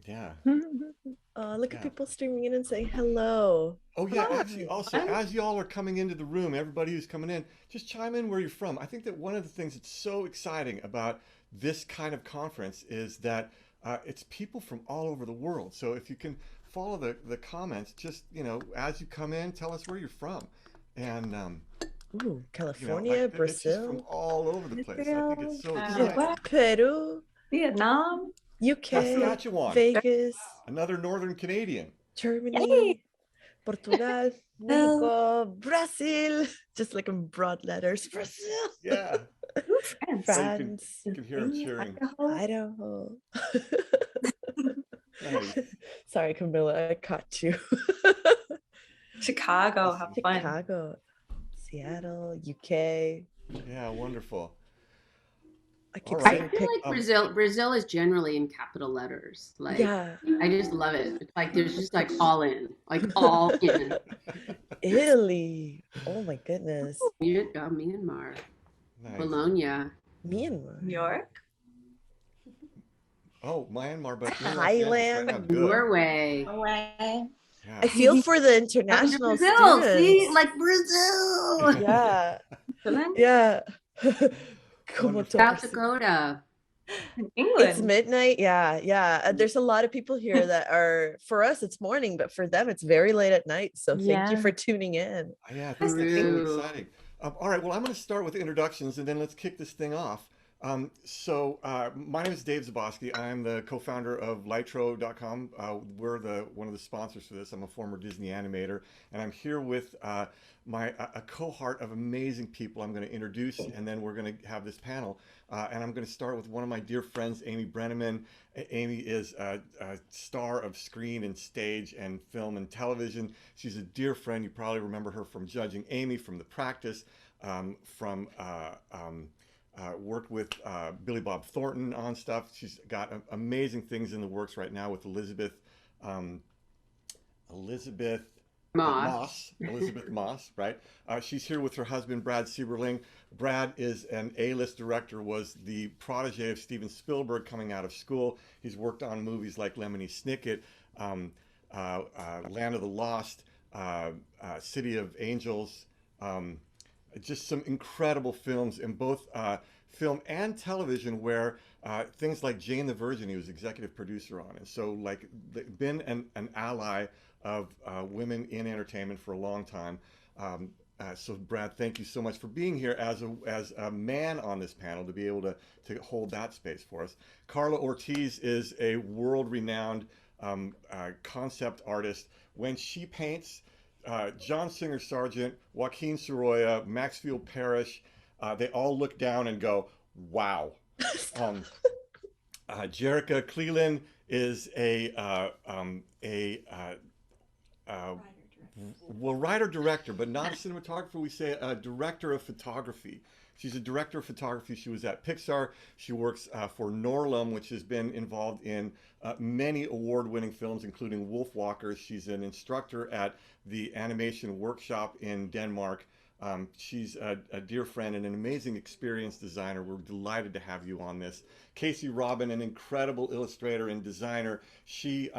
Yeah. Look at Yeah. people streaming in and saying hello. Oh yeah, actually Hi. also as y'all are coming into the room, everybody who's coming in, just chime in where you're from. I think that one of the things that's so exciting about this kind of conference is that it's people from all over the world. So if you can follow the comments, just as you come in, tell us where you're from. And Ooh, like California, it's just from Brazil, all over the place. I think it's Brazil, so what? exciting. Peru, Vietnam. UK, Saskatchewan, Vegas, another Northern Canadian. Yay! Germany, Portugal, Well, Mexico, Brazil, just like in broad letters, Brazil, Yeah. ooh, France. Oh, you can France, you can hear them Pennsylvania, cheering. Idaho. Idaho. Nice. Sorry, Camilla, I caught you. Chicago, have Awesome. fun. Chicago, Seattle, UK. Yeah, wonderful. I All keep I right. seeing feel like Brazil is generally in capital letters. Like yeah, I just love it. It's like there's just like all in, like all in. Italy. Oh my goodness. Myanmar, Nice. Bologna. Myanmar. New York. Oh, Myanmar, but in Los Angeles right now. Thailand. Good. Norway. Away. Yeah. I feel for the Come to international Brazil. See, students. like Brazil. Yeah. Finland. Yeah. Como Wonderful. to South Brazil. Dakota. It's England. midnight. Yeah. Yeah. There's a lot of people here that are, for us, it's morning, but for them, it's very late at night. So thank you Yeah. for tuning in. Yeah, I think that's so True. exciting. All right, well, I'm going to start with introductions and then let's kick this thing off. My name is Dave Zabosky. I'm the co-founder of Lightro.com. We're one of the sponsors for this. I'm a former Disney animator, and I'm here with a cohort of amazing people I'm going to introduce, and then we're going to have this panel. And I'm going to start with one of my dear friends, Amy Brenneman. Amy is a star of screen and stage and film and television. She's a dear friend. You probably remember her from Judging Amy, from The Practice, from worked with Billy Bob Thornton on stuff. She's got amazing things in the works right now with um, Elizabeth Moss. Elizabeth Moss, right? She's here with her husband, Brad Silberling. Brad is an A-list director, was the protege of Steven Spielberg coming out of school. He's worked on movies like Lemony Snicket, um, Land of the Lost, City of Angels, um, just some incredible films in both film and television where things like Jane the Virgin he was executive producer on, and so like been an ally of women in entertainment for a long time. So Brad, thank you so much for being here as a man on this panel to be able to hold that space for us. Karla Ortiz is a world-renowned concept artist. When she paints, John Singer Sargent, Joaquin Sorolla, Maxfield Parrish, they all look down and go, wow. Um, Jericca Cleland is uh, well, writer director, but not a cinematographer. We say a director of photography. She's a director of photography. She was at Pixar. She works for Norlum, which has been involved in many award-winning films, including Wolfwalkers. She's an instructor at the Animation Workshop in Denmark. She's a dear friend and an amazing experience designer. We're delighted to have you on this. Casey Robin, an incredible illustrator and designer. She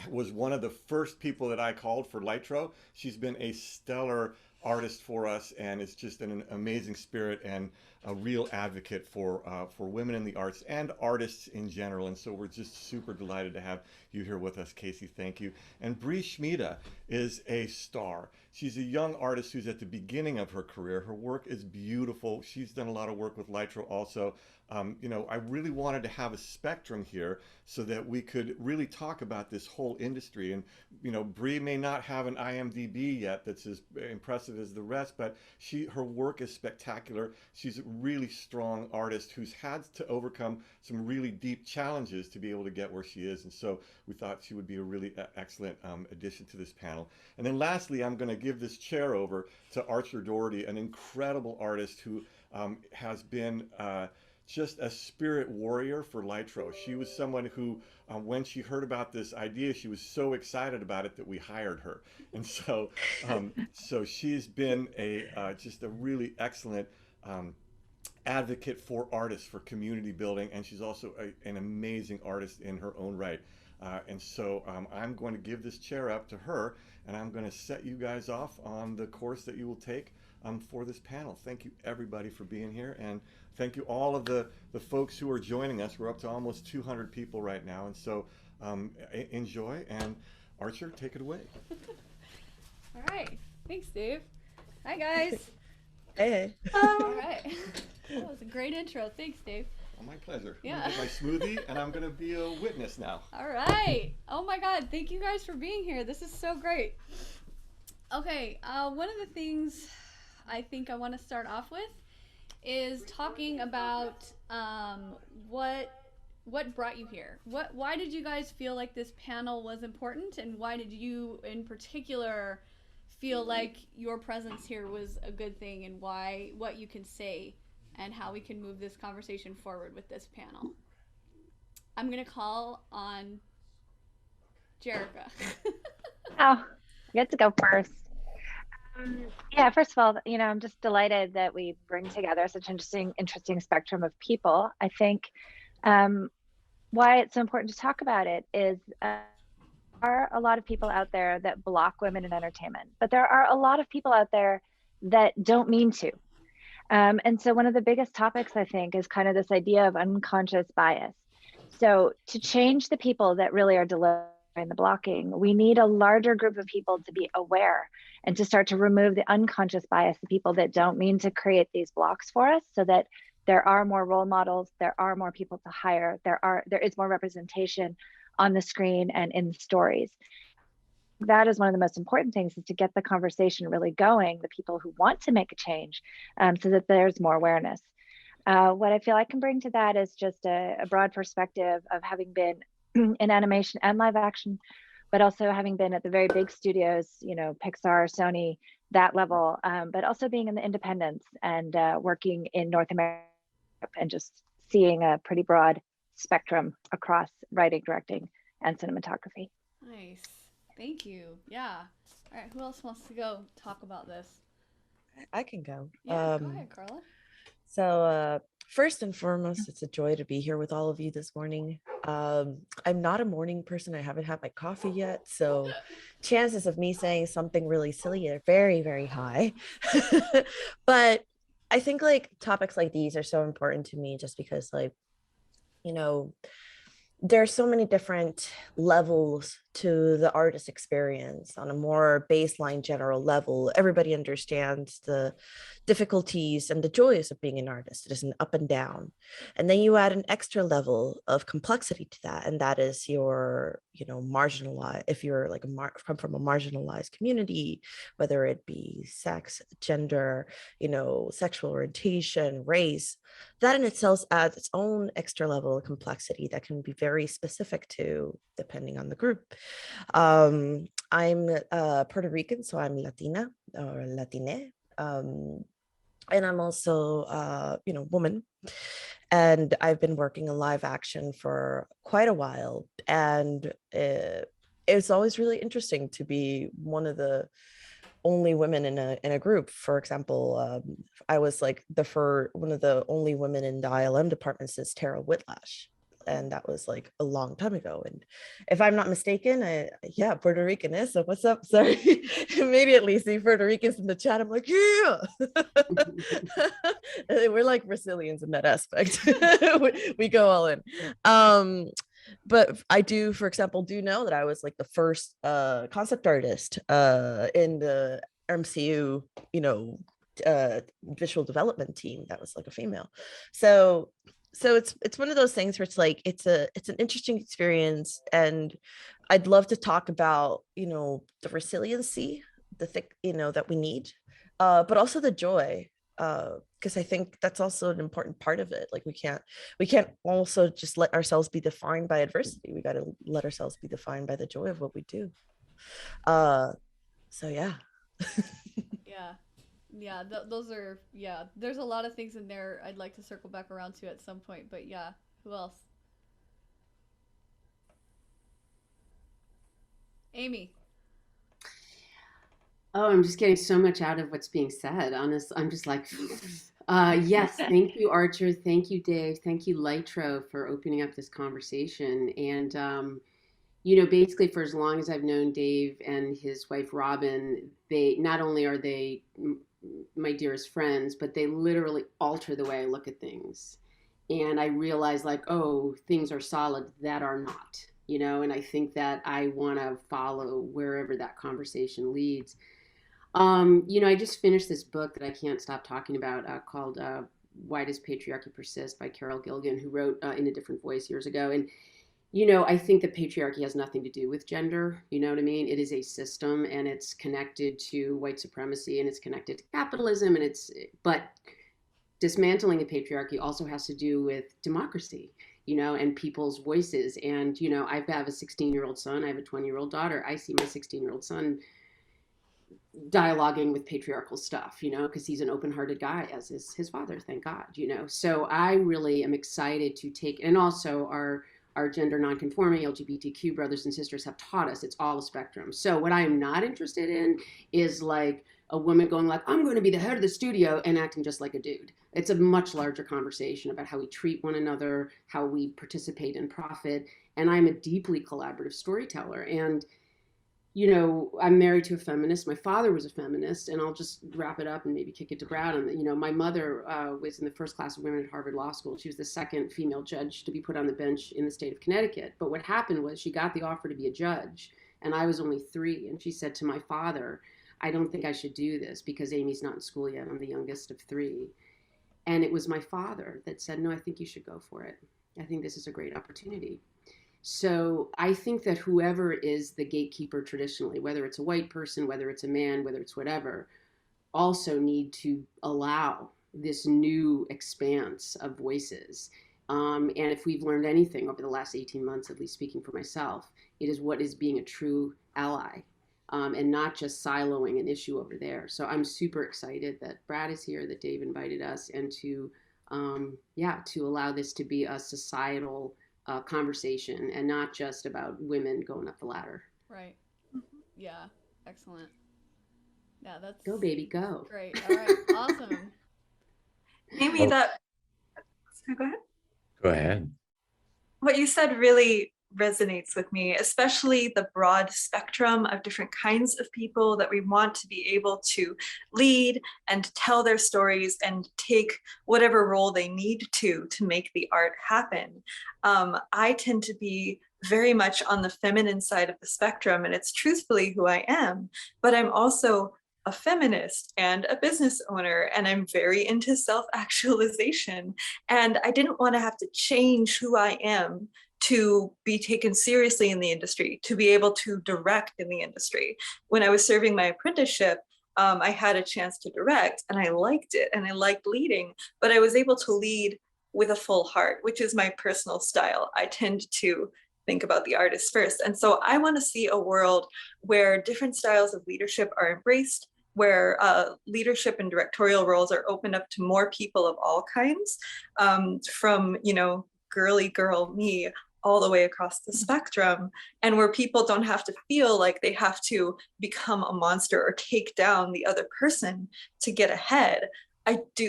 was one of the first people that I called for Lightro. She's been a stellar artist for us and is just an amazing spirit and a real advocate for women in the arts and artists in general. And so we're just super delighted to have you here with us, Casey. Thank you. And Brie Schmida is a star. She's a young artist who's at the beginning of her career. Her work is beautiful. She's done a lot of work with Lightro also. I really wanted to have a spectrum here so that we could really talk about this whole industry. And, Brie may not have an IMDb yet that's as impressive as the rest, but her work is spectacular. She's a really strong artist who's had to overcome some really deep challenges to be able to get where she is. And so we thought she would be a really excellent addition to this panel. And then lastly, I'm going to give this chair over to Archer Dougherty, an incredible artist who has been just a spirit warrior for Lightro. She was someone who, when she heard about this idea, she was so excited about it that we hired her. And so she's been just a really excellent advocate for artists, for community building, and she's also an amazing artist in her own right. And so I'm going to give this chair up to her, and I'm going to set you guys off on the course that you will take for this panel. Thank you everybody for being here, and thank you all of the folks who are joining us. We're up to almost 200 people right now, and so enjoy, and Archer, take it away. All right. Thanks, Dave. Hi, guys. Hey. All right. That was a great intro. Thanks, Dave. Oh, my pleasure. Yeah. I'm gonna get my smoothie, and I'm going to be a witness now. All right. Oh, my God. Thank you guys for being here. This is so great. Okay. One of the things I think I want to start off with is talking about what brought you here. Why did you guys feel like this panel was important, and why did you in particular feel like your presence here was a good thing, and what you can say and how we can move this conversation forward with this panel? I'm gonna call on Jericca. Oh, I get to go first. Yeah, first of all, I'm just delighted that we bring together such an interesting spectrum of people. I think why it's so important to talk about it is there are a lot of people out there that block women in entertainment, but there are a lot of people out there that don't mean to. And so one of the biggest topics, I think, is kind of this idea of unconscious bias. So to change the people that really are delivering the blocking, we need a larger group of people to be aware and to start to remove the unconscious bias, the people that don't mean to create these blocks for us, so that there are more role models, there are more people to hire, there is more representation on the screen and in the stories. That is one of the most important things, is to get the conversation really going, the people who want to make a change, so that there's more awareness. What I feel I can bring to that is just a broad perspective of having been in animation and live action, but also having been at the very big studios, Pixar, Sony, that level, but also being in the independents and working in North America, and just seeing a pretty broad spectrum across writing, directing, and cinematography. Nice. Thank you. Yeah. All right. Who else wants to go talk about this? I can go. Yeah, go ahead, Carla. So first and foremost, it's a joy to be here with all of you this morning. I'm not a morning person. I haven't had my coffee yet, so chances of me saying something really silly are very, very high. But I think topics like these are so important to me, just because there are so many different levels to the artist experience. On a more baseline general level, everybody understands the difficulties and the joys of being an artist. It is an up and down. And then you add an extra level of complexity to that, and that is your, marginalized, if you're come from a marginalized community, whether it be sex, gender, sexual orientation, race, that in itself adds its own extra level of complexity that can be very specific to depending on the group. I'm Puerto Rican, so I'm Latina or Latine. And I'm also, woman. And I've been working in live action for quite a while. And it's always really interesting to be one of the only women in a group. For example, I was one of the only women in the ILM department since Tara Whitlash. And that was a long time ago. And if I'm not mistaken, Puerto Rican is. So what's up? Sorry. Immediately see Puerto Ricans in the chat. I'm like, yeah. We're like Brazilians in that aspect. we go all in. But I do, for example, know that I was the first concept artist in the MCU, visual development team that was a female. So it's one of those things where it's an interesting experience, and I'd love to talk about the resiliency, that we need, but also the joy, because I think that's also an important part of it. We can't also just let ourselves be defined by adversity. We got to let ourselves be defined by the joy of what we do. So yeah. Yeah, those are, there's a lot of things in there I'd like to circle back around to at some point, but who else? Amy. Oh, I'm just getting so much out of what's being said. Honestly, I'm just Yes, thank you, Archer. Thank you, Dave. Thank you, Lytro, for opening up this conversation. And, basically, for as long as I've known Dave and his wife, Robin, they not only are they my dearest friends, but they literally alter the way I look at things. And I realize, like, oh, things are solid that are not, and I think that I want to follow wherever that conversation leads. I just finished this book that I can't stop talking about called Why Does Patriarchy Persist by Gilligan, who wrote In a Different Voice years ago. And, I think that patriarchy has nothing to do with gender. You know what I mean? It is a system, and it's connected to white supremacy, and it's connected to capitalism, but dismantling the patriarchy also has to do with democracy, and people's voices. And, I have a 16-year-old son. I have a 20-year-old daughter. I see my 16-year-old son dialoguing with patriarchal stuff, because he's an open-hearted guy, as is his father, thank God, So I really am excited to take, and also our gender nonconforming LGBTQ brothers and sisters have taught us it's all a spectrum. So what I am not interested in is like a woman going like, I'm going to be the head of the studio and acting just like a dude. It's a much larger conversation about how we treat one another, how we participate in profit. And I'm a deeply collaborative storyteller. And I'm married to a feminist. My father was a feminist, and I'll just wrap it up and maybe kick it to Brad. And my mother was in the first class of women at Harvard Law School. She was the second female judge to be put on the bench in the state of Connecticut. But what happened was she got the offer to be a judge, and I was only 3. And she said to my father, I don't think I should do this because Amy's not in school yet. I'm the youngest of 3. And it was my father that said, no, I think you should go for it. I think this is a great opportunity. So I think that whoever is the gatekeeper traditionally, whether it's a white person, whether it's a man, whether it's whatever, also need to allow this new expanse of voices. And if we've learned anything over the last 18 months, at least speaking for myself, it is what is being a true ally, and not just siloing an issue over there. So I'm super excited that Brad is here, that Dave invited us, and to allow this to be a societal conversation and not just about women going up the ladder. Right. Yeah. Excellent. Yeah, that's go baby go. Great. All right. Awesome. Amy, go ahead. Go ahead. What you said really resonates with me, especially the broad spectrum of different kinds of people that we want to be able to lead and tell their stories and take whatever role they need to make the art happen. I tend to be very much on the feminine side of the spectrum, and it's truthfully who I am, but I'm also a feminist and a business owner, and I'm very into self-actualization. And I didn't want to have to change who I am to be taken seriously in the industry, to be able to direct in the industry. When I was serving my apprenticeship, I had a chance to direct, and I liked it, and I liked leading, but I was able to lead with a full heart, which is my personal style. I tend to think about the artist first. And so I want to see a world where different styles of leadership are embraced, where leadership and directorial roles are opened up to more people of all kinds, from, girly girl me all the way across the spectrum, and where people don't have to feel like they have to become a monster or take down the other person to get ahead.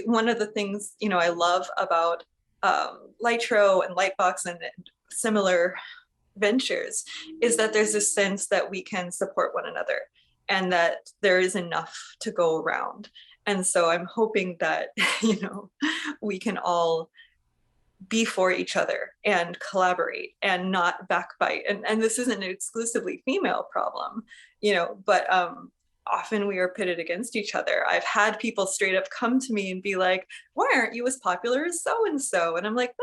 One of the things, I love about Lytro and Lightbox and similar ventures is that there's a sense that we can support one another and that there is enough to go around. And so I'm hoping that, we can all be for each other and collaborate and not backbite. And this isn't an exclusively female problem, but often we are pitted against each other. I've had people straight up come to me and be like, why aren't you as popular as so-and-so? And I'm like,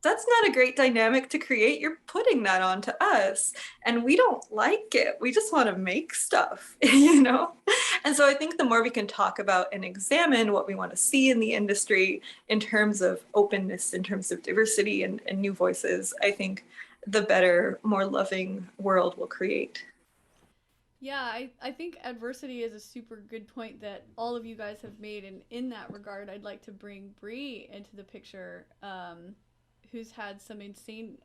that's not a great dynamic to create. You're putting that onto us, and we don't like it. We just want to make stuff, And so I think the more we can talk about and examine what we want to see in the industry in terms of openness, in terms of diversity and new voices, I think the better, more loving world we'll create. Yeah, I think adversity is a super good point that all of you guys have made. And in that regard, I'd like to bring Brie into the picture, who's had some insane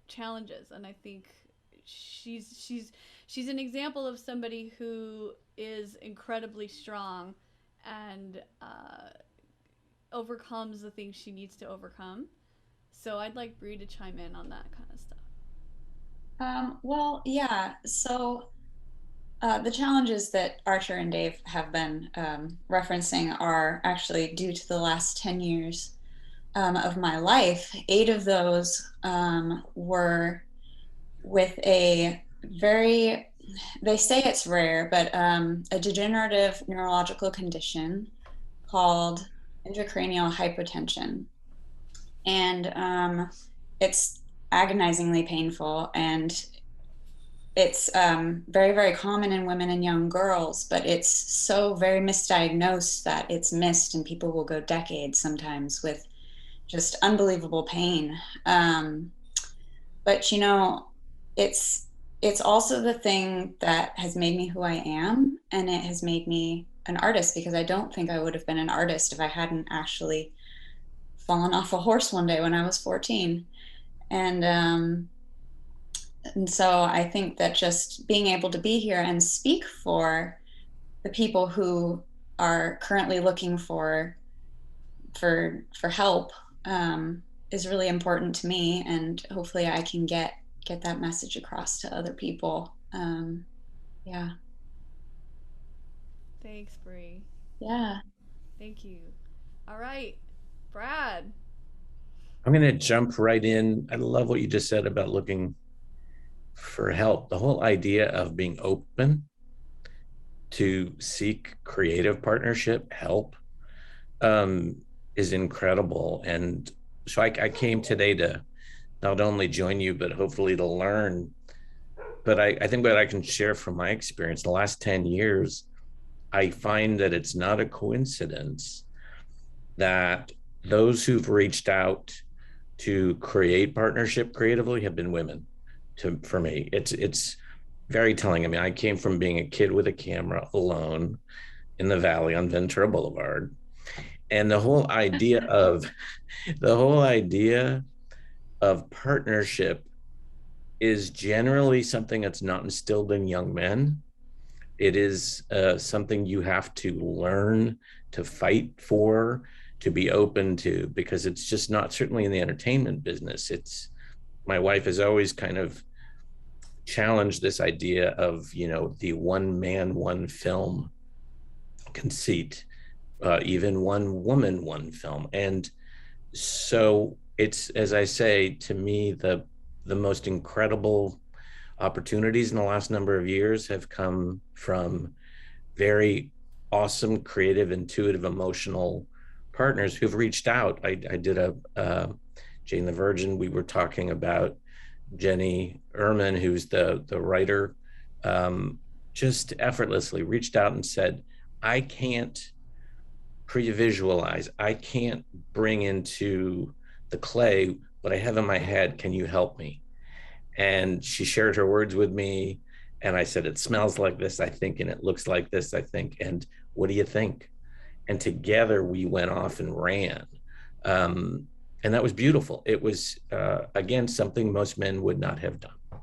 challenges. And I think she's an example of somebody who is incredibly strong and overcomes the things she needs to overcome. So I'd like Brie to chime in on that kind of stuff. Well, yeah. So the challenges that Archer and Dave have been referencing are actually due to the last 10 years of my life. 8 of those were with a very, they say it's rare, but a degenerative neurological condition called intracranial hypotension. And it's agonizingly painful, and it's very, very common in women and young girls, but it's so very misdiagnosed that it's missed, and people will go decades sometimes with just unbelievable pain. But you know, it's also the thing that has made me who I am, and it has made me an artist, because I don't think I would have been an artist if I hadn't actually fallen off a horse one day when I was 14. And so I think that just being able to be here and speak for the people who are currently looking for help is really important to me, and hopefully I can get that message across to other people. Yeah. Thanks, Brie. Yeah. Thank you. All right, Brad. I'm going to jump right in. I love what you just said about looking for help. The whole idea of being open to seek creative partnership help is incredible. And so I came today to not only join you, but hopefully to learn. But I think what I can share from my experience, the last 10 years, I find that it's not a coincidence that those who've reached out to create partnership creatively have been women. For me, it's very telling. I mean, I came from being a kid with a camera alone in the valley on Ventura Boulevard, and the whole idea of partnership is generally something that's not instilled in young men. It is something you have to learn to fight for, to be open to, because it's just not, certainly in the entertainment business. My wife has always kind of challenged this idea of, you know, the one man, one film conceit, even one woman, one film. And so it's, as I say, to me, the most incredible opportunities in the last number of years have come from very awesome, creative, intuitive, emotional partners who've reached out. I did a Jane the Virgin. We were talking about Jenny Ehrman, who's the writer, just effortlessly reached out and said, I can't pre-visualize, I can't bring into the clay what I have in my head. Can you help me? And she shared her words with me. And I said, it smells like this, I think, and it looks like this, I think. And what do you think? And together we went off and ran. And that was beautiful. It was, again, something most men would not have done.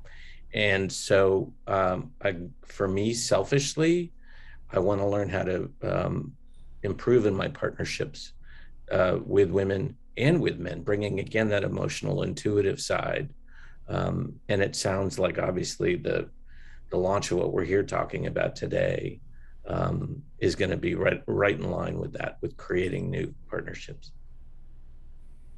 And so for me, selfishly, I want to learn how to improve in my partnerships with women and with men, bringing, again, that emotional, intuitive side. And it sounds like, obviously, the launch of what we're here talking about today is going to be right in line with that, with creating new partnerships.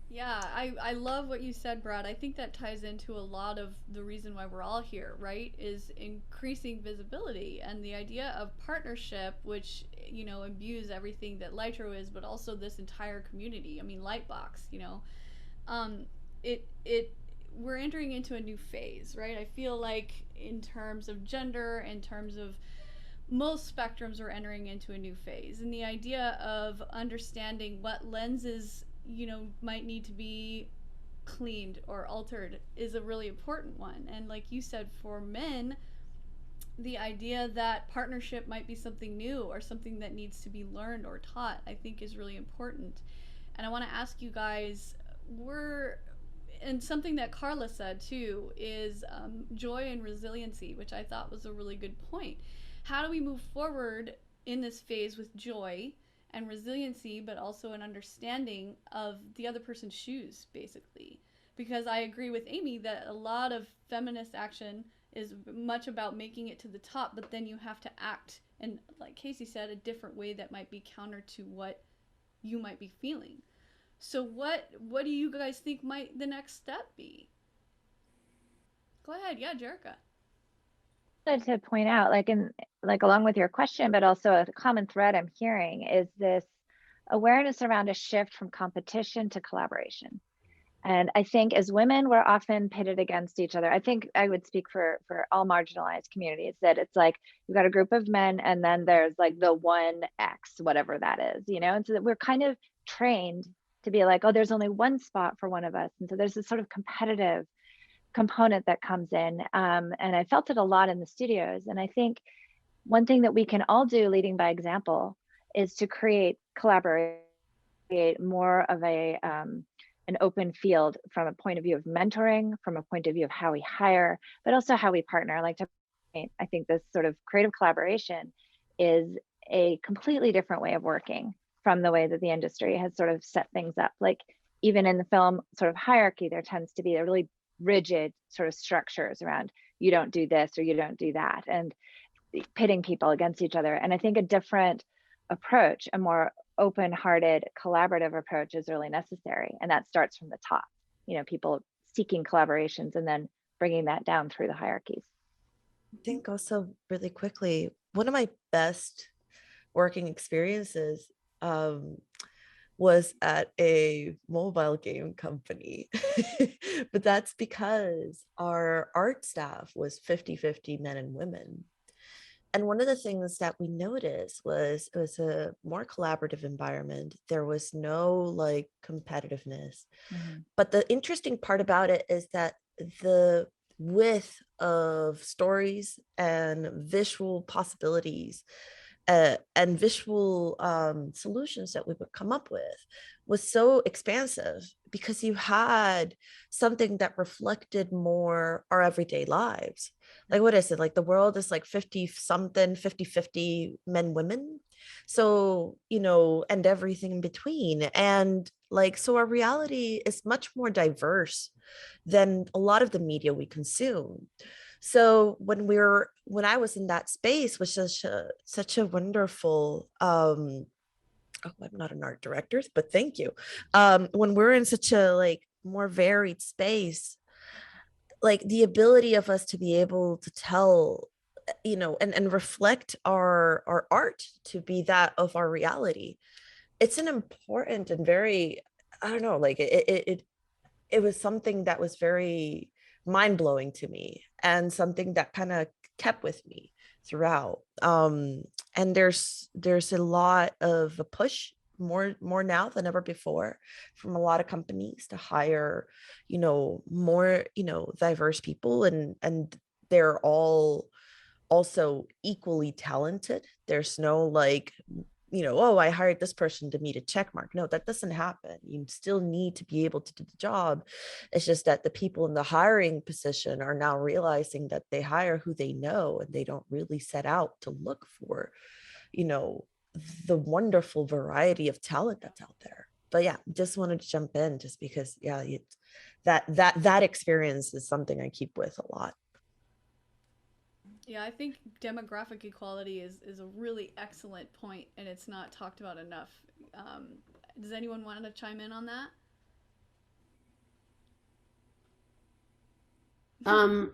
Yeah, I love what you said, Brad. I think that ties into a lot of the reason why we're all here, right? Is increasing visibility and the idea of partnership, which, you know, imbues everything that Lightro is, but also this entire community. I mean, Lightbox, you know, we're entering into a new phase, right? I feel like in terms of gender, in terms of most spectrums, are entering into a new phase, and the idea of understanding what lenses, you know, might need to be cleaned or altered is a really important one. And like you said, for men, the idea that partnership might be something new or something that needs to be learned or taught, I think, is really important. And I want to ask you guys, and something that Karla said too is joy and resiliency, which I thought was a really good point. How do we move forward in this phase with joy and resiliency, but also an understanding of the other person's shoes, basically. Because I agree with Amy that a lot of feminist action is much about making it to the top, but then you have to act, and like Casey said, a different way that might be counter to what you might be feeling. So what do you guys think might the next step be? Go ahead, yeah, Jericca. To point out, like along with your question, but also a common thread I'm hearing is this awareness around a shift from competition to collaboration. And I think as women, we're often pitted against each other. I think I would speak for all marginalized communities, that it's like you've got a group of men and then there's like the one X, whatever that is, you know? And so that we're kind of trained to be like, oh, there's only one spot for one of us. And so there's this sort of competitive component that comes in. And I felt it a lot in the studios. And I think one thing that we can all do, leading by example, is to collaborate more of an open field from a point of view of mentoring, from a point of view of how we hire, but also how we partner. Like, I think this sort of creative collaboration is a completely different way of working from the way that the industry has sort of set things up. Like, even in the film sort of hierarchy, there tends to be a really rigid sort of structures around you don't do this or you don't do that, and pitting people against each other. And I think a different approach, a more open-hearted collaborative approach, is really necessary, and that starts from the top, you know, people seeking collaborations and then bringing that down through the hierarchies. I think also really quickly, one of my best working experiences was at a mobile game company. But that's because our art staff was 50-50 men and women. And one of the things that we noticed was it was a more collaborative environment. There was no like competitiveness. Mm-hmm. But the interesting part about it is that the width of stories and visual possibilities and visual solutions that we would come up with was so expansive, because you had something that reflected more our everyday lives. Like, what is it? Like, the world is like 50 men, women. So, you know, and everything in between. And like, so our reality is much more diverse than a lot of the media we consume. So when I was in that space, was such a wonderful, I'm not an art director, but thank you. When we're in such a like more varied space, like the ability of us to be able to tell, you know, and reflect our art to be that of our reality. It's an important and very, I don't know, like it was something that was very mind-blowing to me, and something that kind of kept with me throughout. And there's a lot of a push, more now than ever before, from a lot of companies to hire, you know, more, you know, diverse people, and they're all also equally talented. There's no like, you know, oh, I hired this person to meet a check mark. No, that doesn't happen. You still need to be able to do the job. It's just that the people in the hiring position are now realizing that they hire who they know, and they don't really set out to look for, you know, the wonderful variety of talent that's out there. But yeah, just wanted to jump in just because, yeah, that experience is something I keep with a lot. Yeah, I think demographic equality is a really excellent point, and it's not talked about enough. Does anyone want to chime in on that? I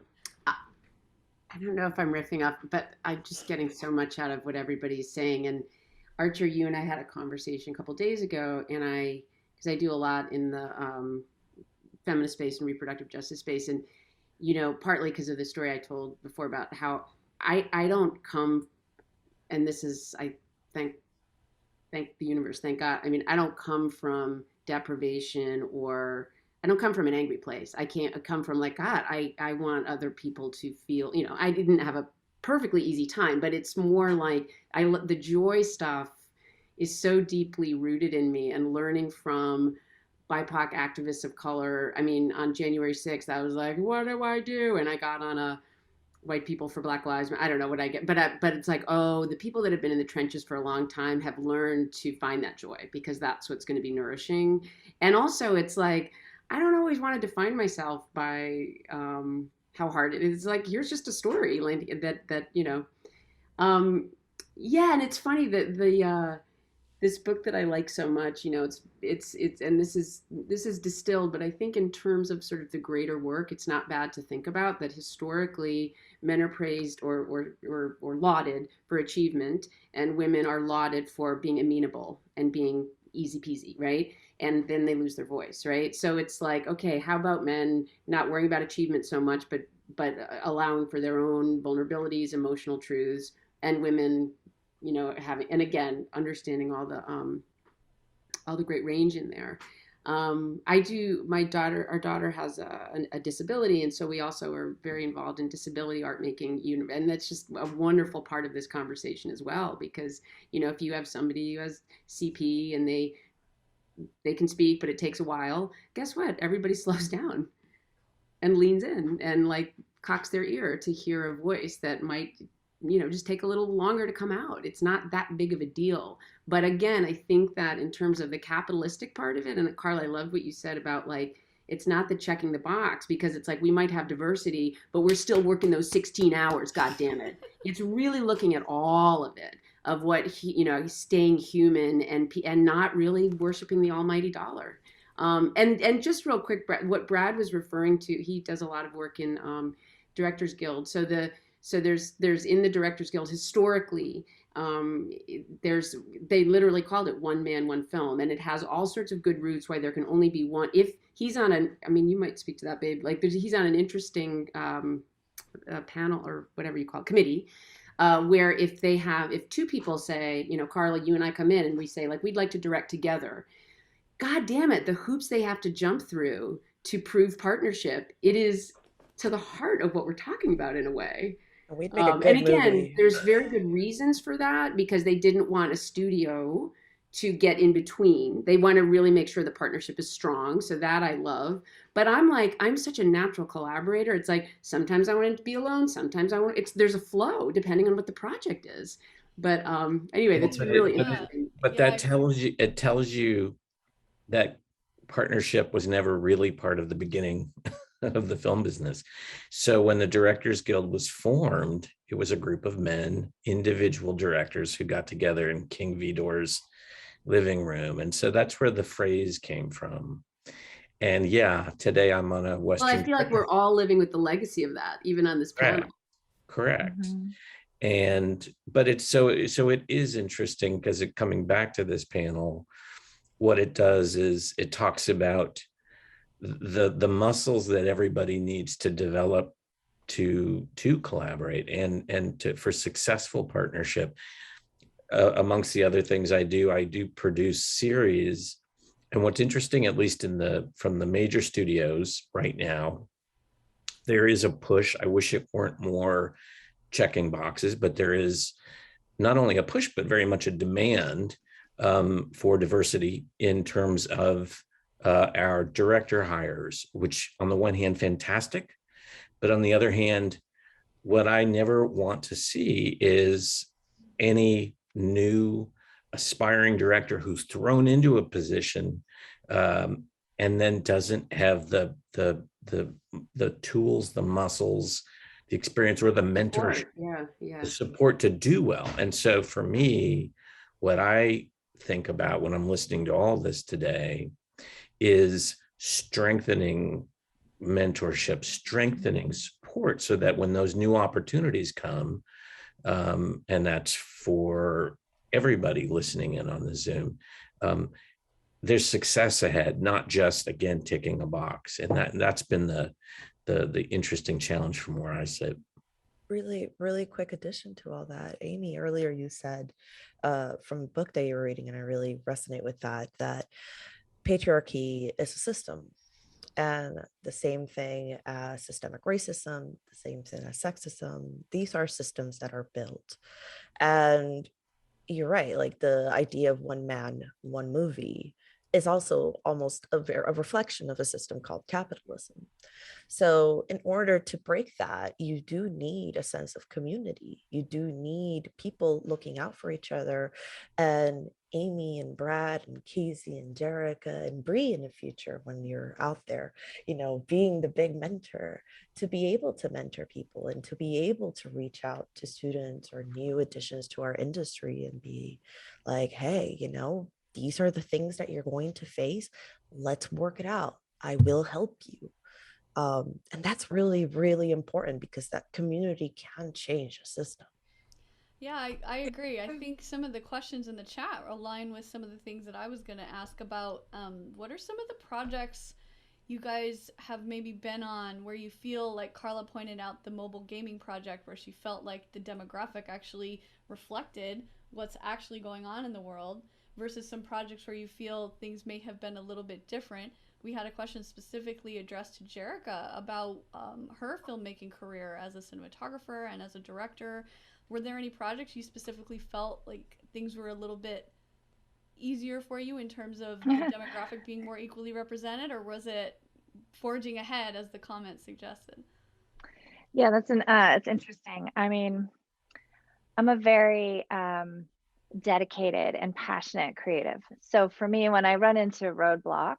don't know if I'm riffing off, but I'm just getting so much out of what everybody's saying. And Archer, you and I had a conversation a couple days ago, and because I do a lot in the feminist space and reproductive justice space, and you know, partly because of the story I told before about how I don't come, and this is, I thank the universe, thank God. I mean, I don't come from deprivation, or I don't come from an angry place. I can't come from like, God, I want other people to feel, you know, I didn't have a perfectly easy time, but it's more like the joy stuff is so deeply rooted in me, and learning from BIPOC activists of color. I mean, on January 6th, I was like, what do I do? And I got on a white people for Black Lives Matter. I don't know what I get, but it's like, oh, the people that have been in the trenches for a long time have learned to find that joy, because that's what's going to be nourishing. And also it's like, I don't always want to define myself by how hard it is. Like, here's just a story like that yeah. And it's funny that the this book that I like so much, it's and this is distilled, but I think in terms of sort of the greater work, it's not bad to think about that historically men are praised or lauded for achievement, and women are lauded for being amenable and being easy peasy, right? And then they lose their voice, right? So it's like, okay, how about men not worrying about achievement so much, but allowing for their own vulnerabilities, emotional truths, and women, having, and again, understanding all the great range in there. Our daughter has a disability, and so we also are very involved in disability art making, and that's just a wonderful part of this conversation as well, because if you have somebody who has CP and they can speak, but it takes a while, guess what? Everybody slows down and leans in and like cocks their ear to hear a voice that might just take a little longer to come out. It's not that big of a deal. But again, I think that in terms of the capitalistic part of it, and Carla, I loved what you said about like, it's not the checking the box, because it's like we might have diversity, but we're still working those 16 hours, God damn it. It's really looking at all of it, of what staying human and not really worshiping the almighty dollar. And just real quick, what Brad was referring to, he does a lot of work in Directors Guild. So there's in the Directors Guild historically, they literally called it one man, one film, and it has all sorts of good roots why there can only be one. If he's on you might speak to that, babe. Like he's on an interesting panel or whatever you call it, committee, where if two people say, Carla, you and I come in and we say like, we'd like to direct together. God damn it, the hoops they have to jump through to prove partnership. It is to the heart of what we're talking about in a way. We'd make a good and again, movie. There's very good reasons for that, because they didn't want a studio to get in between. They want to really make sure the partnership is strong. So that I love. But I'm such a natural collaborator. It's like, sometimes I want it to be alone. Sometimes there's a flow depending on what the project is. But anyway, that's really interesting. But that tells you that partnership was never really part of the beginning of the film business. So when the Directors Guild was formed, it was a group of men, individual directors who got together in King Vidor's living room. And so that's where the phrase came from. And yeah, today I'm on a Western. Well, I feel like we're all living with the legacy of that, even on this panel. Correct. Mm-hmm. But it's so it is interesting, because coming back to this panel, what it does is it talks about the muscles that everybody needs to develop to collaborate and for successful partnership. Amongst the other things I do produce series. And what's interesting, at least from the major studios right now, there is a push. I wish it weren't more checking boxes, but there is not only a push, but very much a demand for diversity in terms of our director hires, which on the one hand, fantastic. But on the other hand, what I never want to see is any new aspiring director who's thrown into a position and then doesn't have the tools, the muscles, the experience, or the mentorship, the support to do well. And so for me, what I think about when I'm listening to all this today is strengthening mentorship, strengthening support, so that when those new opportunities come, and that's for everybody listening in on the Zoom, there's success ahead, not just, again, ticking a box. And that's been the interesting challenge from where I sit. Really, really quick addition to all that. Amy, earlier you said from a book that you were reading, and I really resonate with that patriarchy is a system. And the same thing as systemic racism, the same thing as sexism, these are systems that are built. And you're right, like the idea of one man, one movie is also almost a reflection of a system called capitalism. So in order to break that, you do need a sense of community. You do need people looking out for each other. And Amy and Brad and Casey and Jericca and Brie in the future, when you're out there, you know, being the big mentor, to be able to mentor people and to be able to reach out to students or new additions to our industry and be like, hey, you know, these are the things that you're going to face. Let's work it out. I will help you. And that's really, really important because that community can change a system. Yeah, I agree. I think some of the questions in the chat align with some of the things that I was going to ask about. What are some of the projects you guys have maybe been on where you feel like Carla pointed out the mobile gaming project where she felt like the demographic actually reflected what's actually going on in the world versus some projects where you feel things may have been a little bit different? We had a question specifically addressed to Jericca about her filmmaking career as a cinematographer and as a director. Were there any projects you specifically felt like things were a little bit easier for you in terms of the demographic being more equally represented, or was it forging ahead as the comment suggested? Yeah, it's interesting. I mean, I'm a very dedicated and passionate creative. So for me, when I run into a roadblock,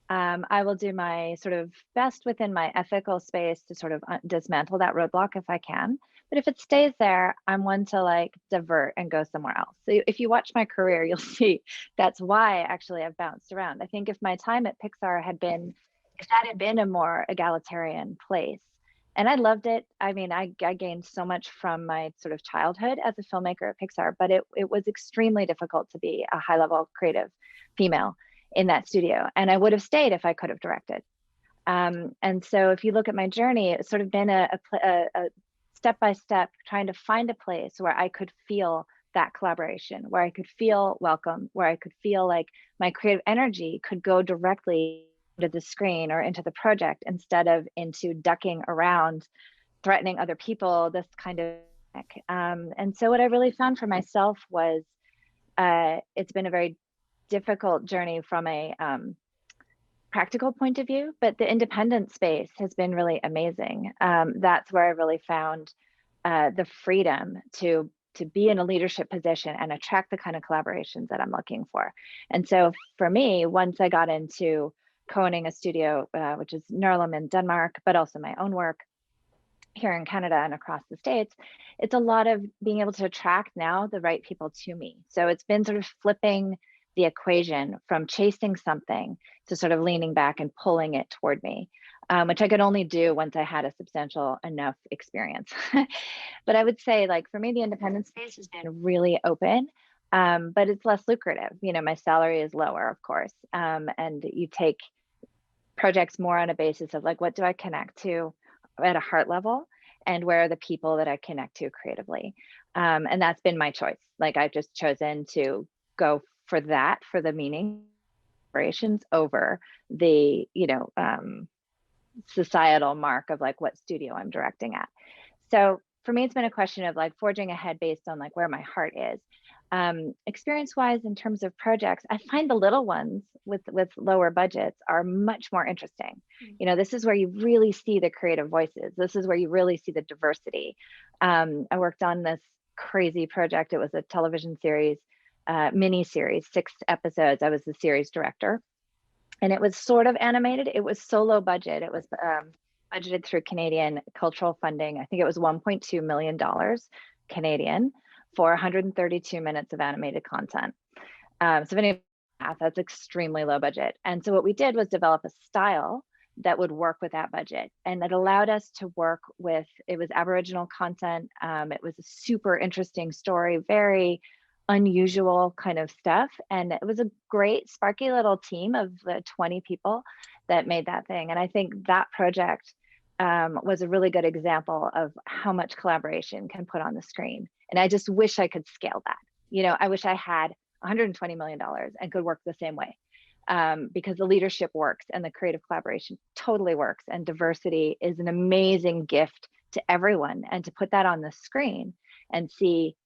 I will do my sort of best within my ethical space to sort of dismantle that roadblock if I can. But if it stays there, I'm one to like divert and go somewhere else. So if you watch my career, you'll see that's why actually I've bounced around. I think if my time at Pixar if that had been a more egalitarian place, and I loved it. I mean, I gained so much from my sort of childhood as a filmmaker at Pixar, but it was extremely difficult to be a high level creative female in that studio. And I would have stayed if I could have directed. And so if you look at my journey, it's sort of been a step-by-step trying to find a place where I could feel that collaboration, where I could feel welcome, where I could feel like my creative energy could go directly to the screen or into the project instead of into ducking around, threatening other people, this kind of and so what I really found for myself was it's been a very difficult journey from a practical point of view, but the independent space has been really amazing. That's where I really found the freedom to be in a leadership position and attract the kind of collaborations that I'm looking for. And so for me, once I got into co-owning a studio, which is Nurlum in Denmark, but also my own work here in Canada and across the States, it's a lot of being able to attract now the right people to me. So it's been sort of flipping the equation from chasing something to sort of leaning back and pulling it toward me, which I could only do once I had a substantial enough experience. But I would say, like, for me, the independent space has been really open, but it's less lucrative. You know, my salary is lower, of course, and you take projects more on a basis of like, what do I connect to at a heart level, and where are the people that I connect to creatively? And that's been my choice. Like, I've just chosen to go for that, for the meaning operations over the, you know, societal mark of like what studio I'm directing at. So for me, it's been a question of like forging ahead based on like where my heart is. Experience-wise, in terms of projects, I find the little ones with lower budgets are much more interesting. You know, this is where you really see the creative voices. This is where you really see the diversity. I worked on this crazy project. It was a television series, mini series, 6 episodes. I was the series director, and it was sort of animated. It was so low budget. It was budgeted through Canadian cultural funding. I think it was $1.2 million Canadian for 132 minutes of animated content. So if any math, that's extremely low budget. And so what we did was develop a style that would work with that budget. And it allowed us to work with, it was Aboriginal content. It was a super interesting story, very unusual kind of stuff. And it was a great sparky little team of 20 people that made that thing. And I think that project was a really good example of how much collaboration can put on the screen. And I just wish I could scale that. You know, I wish I had $120 million and could work the same way, because the leadership works and the creative collaboration totally works. And diversity is an amazing gift to everyone. And to put that on the screen and see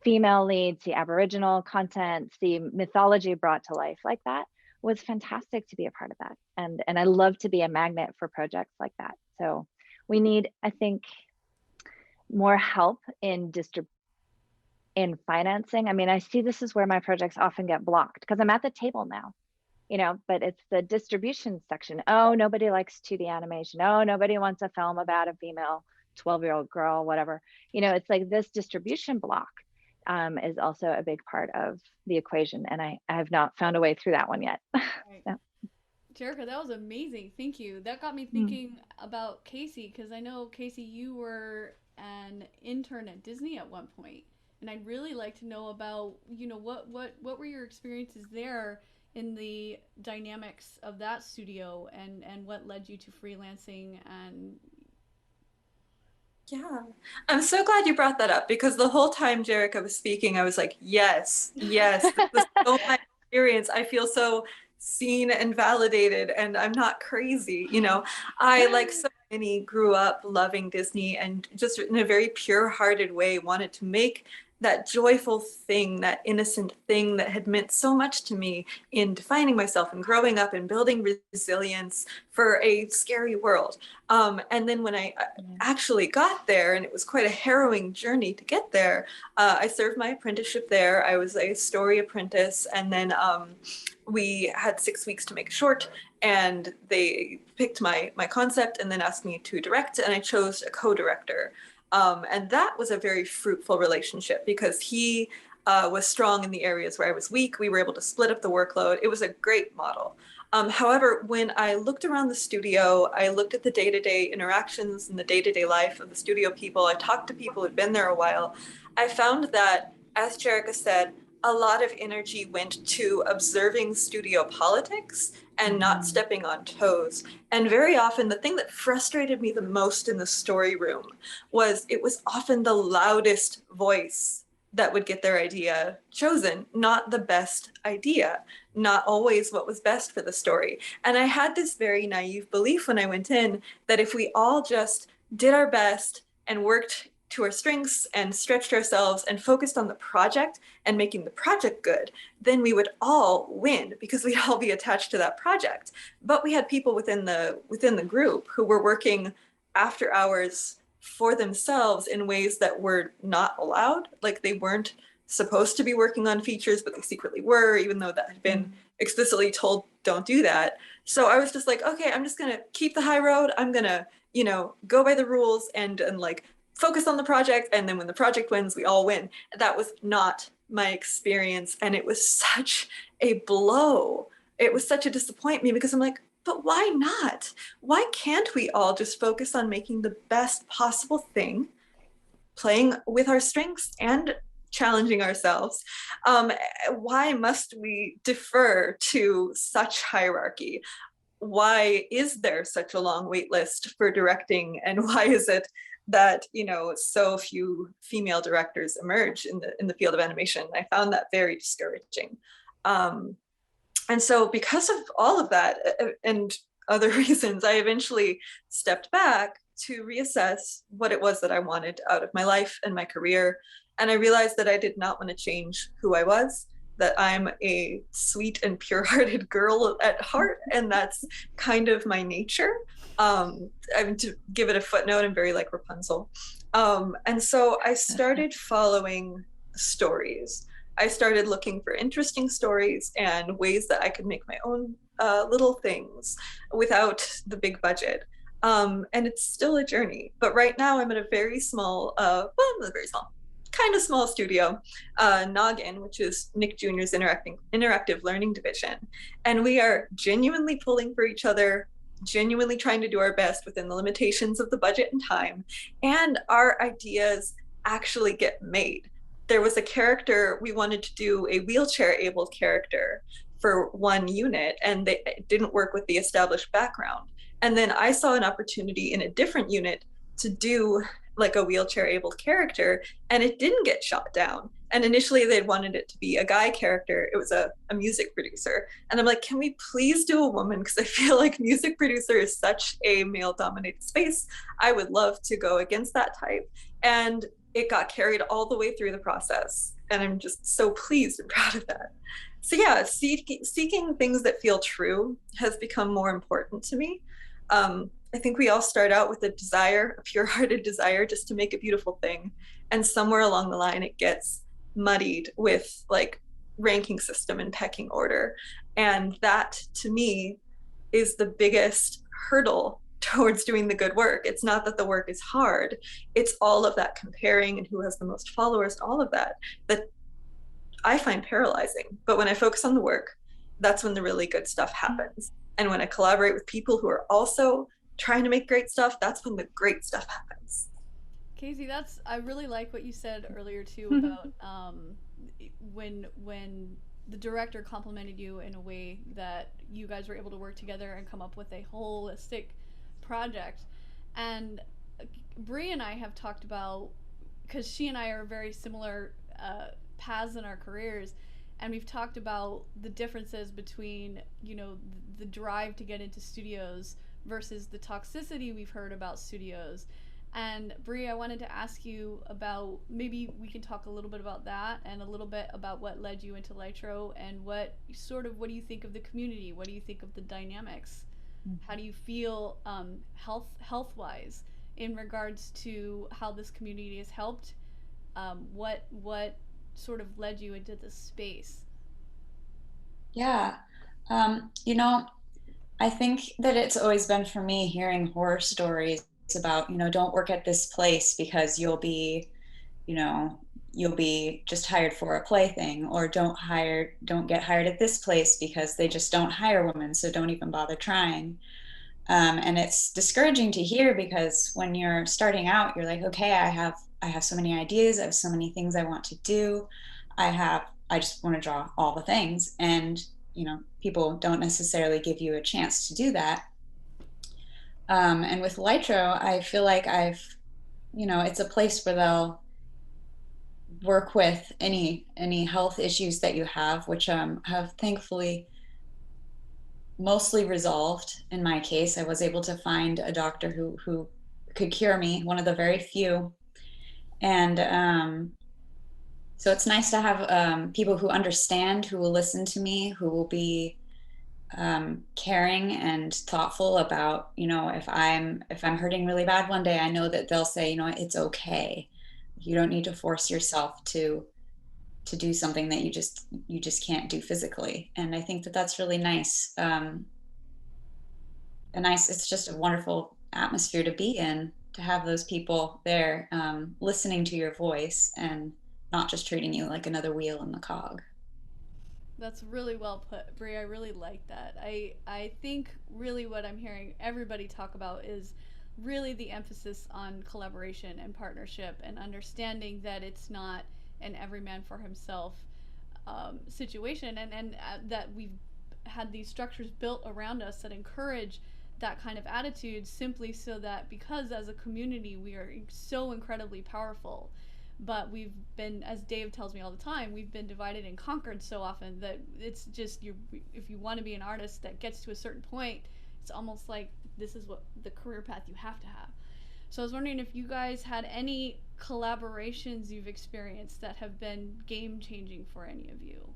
female leads, see Aboriginal content, see mythology brought to life like that was fantastic to be a part of that. And I love to be a magnet for projects like that. So we need, I think, more help in financing. I mean, I see this is where my projects often get blocked because I'm at the table now, you know, but it's the distribution section. Oh, nobody likes 2D animation. Oh, nobody wants a film about a female 12-year-old girl, whatever. You know, it's like this distribution block is also a big part of the equation. And I have not found a way through that one yet. Right. So. Jericca, that was amazing. Thank you. That got me thinking about Casey, because I know, Casey, you were an intern at Disney at one point, and I'd really like to know about, you know, what were your experiences there in the dynamics of that studio, and what led you to freelancing. And yeah, I'm so glad you brought that up, because the whole time Jericca was speaking, I was like, yes, this is so my experience. I feel so seen and validated, and I'm not crazy. You know, I, like so many, grew up loving Disney and just in a very pure-hearted way wanted to make that joyful thing, that innocent thing that had meant so much to me in defining myself and growing up and building resilience for a scary world. And then when I actually got there, and it was quite a harrowing journey to get there, I served my apprenticeship there. I was a story apprentice, and then we had 6 weeks to make a short, and they picked my concept and then asked me to direct, and I chose a co-director. And that was a very fruitful relationship because he was strong in the areas where I was weak. We were able to split up the workload. It was a great model. However, when I looked around the studio, I looked at the day-to-day interactions and the day-to-day life of the studio people. I talked to people who'd been there a while. I found that, as Jericca said, a lot of energy went to observing studio politics and not stepping on toes. And very often, the thing that frustrated me the most in the story room was it was often the loudest voice that would get their idea chosen, not the best idea, not always what was best for the story. And I had this very naive belief when I went in that if we all just did our best and worked to our strengths and stretched ourselves and focused on the project and making the project good, then we would all win because we'd all be attached to that project. But we had people within the group who were working after hours for themselves in ways that were not allowed. Like, they weren't supposed to be working on features, but they secretly were, even though that had been explicitly told, don't do that. So I was just like, okay, I'm just gonna keep the high road. I'm gonna, you know, go by the rules and like focus on the project, and then when the project wins, we all win. That was not my experience, and it was such a blow. It was such a disappointment because I'm like, but why not? Why can't we all just focus on making the best possible thing, playing with our strengths and challenging ourselves? Why must we defer to such hierarchy? Why is there such a long wait list for directing, and why is it that, you know, so few female directors emerge in the field of animation? I found that very discouraging. And so because of all of that and other reasons, I eventually stepped back to reassess what it was that I wanted out of my life and my career. And I realized that I did not want to change who I was, that I'm a sweet and pure-hearted girl at heart, and that's kind of my nature. To give it a footnote, I'm very like Rapunzel. And so I started following stories. I started looking for interesting stories and ways that I could make my own little things without the big budget. And it's still a journey. But right now I'm at a very small, kind of small studio, Noggin, which is Nick Jr.'s interactive learning division. And we are genuinely pulling for each other, genuinely trying to do our best within the limitations of the budget and time, and our ideas actually get made. There was a character, we wanted to do a wheelchair-abled character for one unit, and it didn't work with the established background. And then I saw an opportunity in a different unit to do like a wheelchair-abled character, and it didn't get shot down. And initially they'd wanted it to be a guy character. It was a music producer. And I'm like, can we please do a woman? Because I feel like music producer is such a male-dominated space. I would love to go against that type. And it got carried all the way through the process. And I'm just so pleased and proud of that. So yeah, seeking things that feel true has become more important to me. I think we all start out with a desire, a pure-hearted desire, just to make a beautiful thing, and somewhere along the line it gets muddied with like ranking system and pecking order, and that to me is the biggest hurdle towards doing the good work. It's not that the work is hard, it's all of that comparing and who has the most followers, all of that I find paralyzing. But when I focus on the work, that's when the really good stuff happens. And when I collaborate with people who are also trying to make great stuff, that's when the great stuff happens. Casey, I really like what you said earlier too about when the director complimented you in a way that you guys were able to work together and come up with a holistic project. And Brie and I have talked about, because she and I are very similar paths in our careers, and we've talked about the differences between, you know, the drive to get into studios versus the toxicity we've heard about studios. And Brie, I wanted to ask you about, maybe we can talk a little bit about that and a little bit about what led you into Litro, and what do you think of the community? What do you think of the dynamics? How do you feel health-wise in regards to how this community has helped? What sort of led you into this space? Yeah, you know, I think that it's always been for me hearing horror stories about, you know, don't work at this place because you'll be just hired for a plaything, or don't get hired at this place because they just don't hire women, so don't even bother trying. And it's discouraging to hear, because when you're starting out, you're like, okay, I have so many ideas, I have so many things I want to do. I just want to draw all the things. And, you know, people don't necessarily give you a chance to do that. And with Litro, I feel like it's a place where they'll work with any health issues that you have, which have thankfully mostly resolved. In my case, I was able to find a doctor who could cure me, one of the very few. And so it's nice to have people who understand, who will listen to me, who will be caring and thoughtful about, you know, if I'm hurting really bad one day, I know that they'll say, you know, it's okay. You don't need to force yourself to do something that you just can't do physically. And I think that that's really nice. It's just a wonderful atmosphere to be in, to have those people there, listening to your voice and not just treating you like another wheel in the cog. That's really well put, Brie. I really like that. I think really what I'm hearing everybody talk about is really the emphasis on collaboration and partnership, and understanding that it's not an every man for himself situation, and that we've had these structures built around us that encourage that kind of attitude, simply so that, because as a community we are so incredibly powerful, but we've been, as Dave tells me all the time, we've been divided and conquered so often that it's just, if you want to be an artist that gets to a certain point, it's almost like this is what the career path you have to have. So I was wondering if you guys had any collaborations you've experienced that have been game-changing for any of you.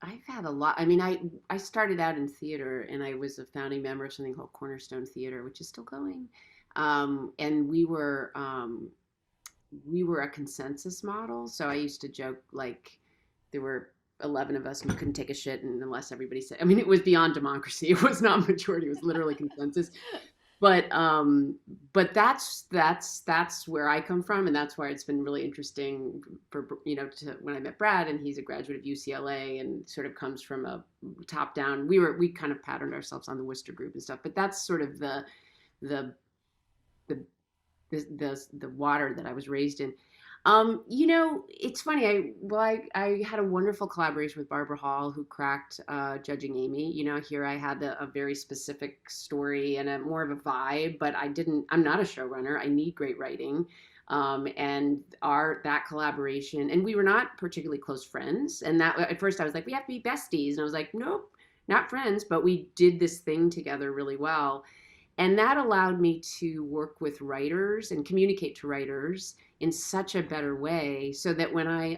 I've had a lot. I mean, I started out in theater, and I was a founding member of something called Cornerstone Theater, which is still going. And we were a consensus model. So I used to joke, like, there were 11 of us and we couldn't take a shit unless everybody said, I mean, it was beyond democracy. It was not majority, it was literally consensus. But that's where I come from, and that's why it's been really interesting for, you know, when I met Brad, and he's a graduate of UCLA and sort of comes from a top down. We kind of patterned ourselves on the Worcester group and stuff, but that's sort of the water that I was raised in. You know, it's funny. I had a wonderful collaboration with Barbara Hall, who cracked Judging Amy. You know, here I had a very specific story and a more of a vibe, but I'm not a showrunner. I need great writing. And that collaboration, and we were not particularly close friends. And that, at first I was like, we have to be besties. And I was like, nope, not friends, but we did this thing together really well. And that allowed me to work with writers and communicate to writers in such a better way, so that when I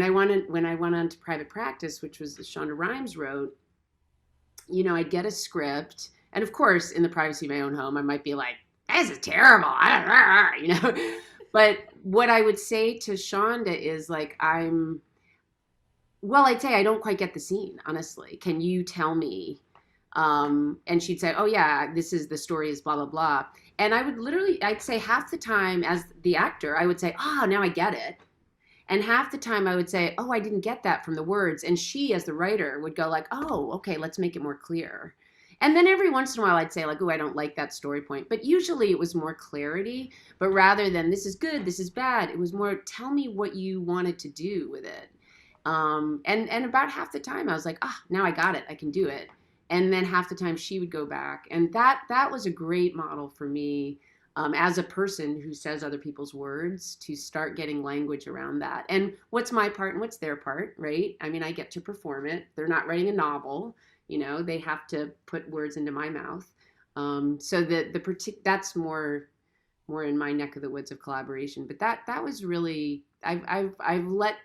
went on to private practice, which was Shonda Rhimes wrote, you know, I'd get a script, and of course, in the privacy of my own home, I might be like, "This is terrible," you know. But what I would say to Shonda is like, I'd say I don't quite get the scene, honestly. Can you tell me? And she'd say, "Oh yeah, this is the story is blah blah blah." And I'd say half the time as the actor, I would say, "Oh, now I get it." And half the time I would say, "Oh, I didn't get that from the words." And she, as the writer, would go like, "Oh, okay, let's make it more clear." And then every once in a while I'd say like, "Oh, I don't like that story point." But usually it was more clarity. But rather than this is good, this is bad, it was more, tell me what you wanted to do with it. And about half the time I was like, now I got it, I can do it. And then half the time she would go back. And that was a great model for me, as a person who says other people's words, to start getting language around that. And what's my part and what's their part, right? I mean, I get to perform it. They're not writing a novel, you know, they have to put words into my mouth. So that's more in my neck of the woods of collaboration. But that was really, I've let,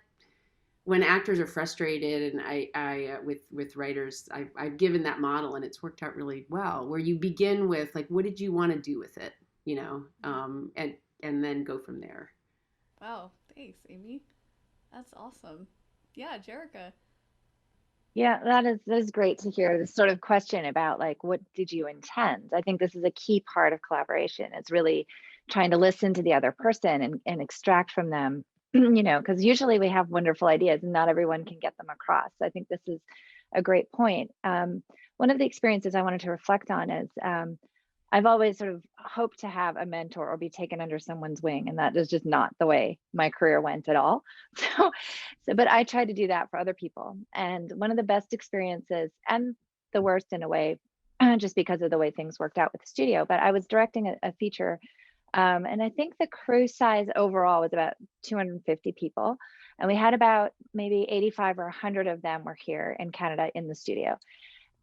when actors are frustrated, and I with writers, I've given that model, and it's worked out really well, where you begin with like, what did you want to do with it, you know, and then go from there. Wow, thanks, Amy. That's awesome. Yeah, Jericca. Yeah, that is great to hear this sort of question about like, what did you intend? I think this is a key part of collaboration. It's really trying to listen to the other person and extract from them, you know, because usually we have wonderful ideas and not everyone can get them across. I think this is a great point. One of the experiences I wanted to reflect on is I've always sort of hoped to have a mentor or be taken under someone's wing, and that is just not the way my career went at all. But I tried to do that for other people. And one of the best experiences, and the worst in a way, just because of the way things worked out with the studio, but I was directing a feature, and I think the crew size overall was about 250 people. And we had about maybe 85 or 100 of them were here in Canada in the studio.